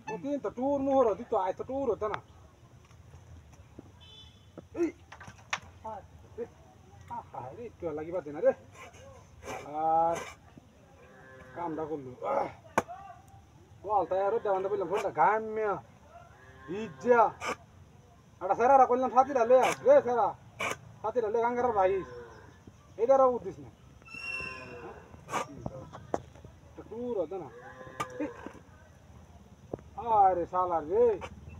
Putin to tour more di to ai to tour ta na. Ei. Ri to lagi ba dena re. আর কামটা করলো বল তাই রোদ দেওয়ান বললাম ফোনটা ঘামিয়া ইজ্জা আটা সেরা কইলাম সাথীরা লয়ে আস রে সেরা সাথীরা লয়ে গাঙ্গার ভাই এইটারও উদ্দিস না টুর হতো না আরে শালা রে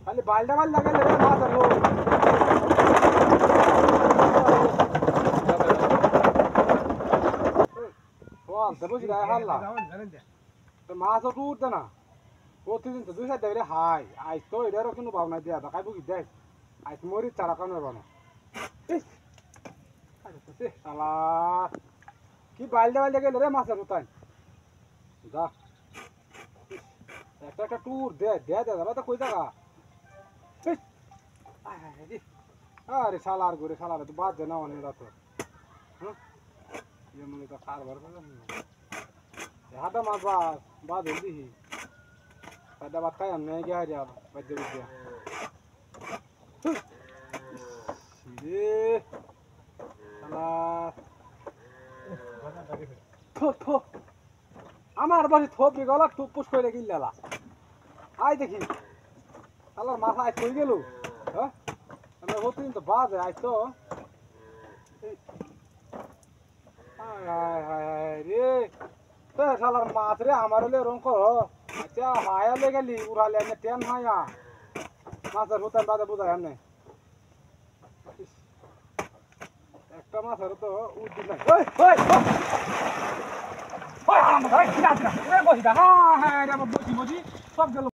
খালি বালটা বাল লাগাইলে রে মাছ আর বল দেবো জিরা হাল্লা তো মাছ তো উঠতে না প্রতিদিন তো দুই সাইড দেবে হাই আইস তো এটারও কোনো ভাবনা দিয়া দেখাইব কি দেখ আইস মরি চারা কানো বানো শালা কি বালটা বাল গেলে রে মাছের উতাই যা একটা একটা ট্যুর দে দে দে দাদা তো কই জায়গা আরে শালার ঘুরে শালার তো বাদ দে না অনেক রাত হ্যাঁ ये मुझे तो कार भर कर यहाँ तो मार बात होती ही पैदा बात का हमने क्या है यार बच्चे बच्चे ये साला थो थो আমার বাড়ি থোপ বিগলা টুপুস করে গিল্লালা আই দেখি শালার মাথা আই কই গেল হ্যাঁ আমরা হতিন তো বাদ আই তো হায় হায় রে তো শালার মাছ রে আমার হলে রং করো আচ্ছা হায়া লে গেলি উড়ালে এনে টেন হায়া মাছের হুতান বাদে বুঝাই এমনি একটা মাছের তো উদ্দিন নাই ওই ওই ওই আমার ভাই কি আছে রে বসি দা হ্যাঁ হ্যাঁ রে বসি বসি সব গেল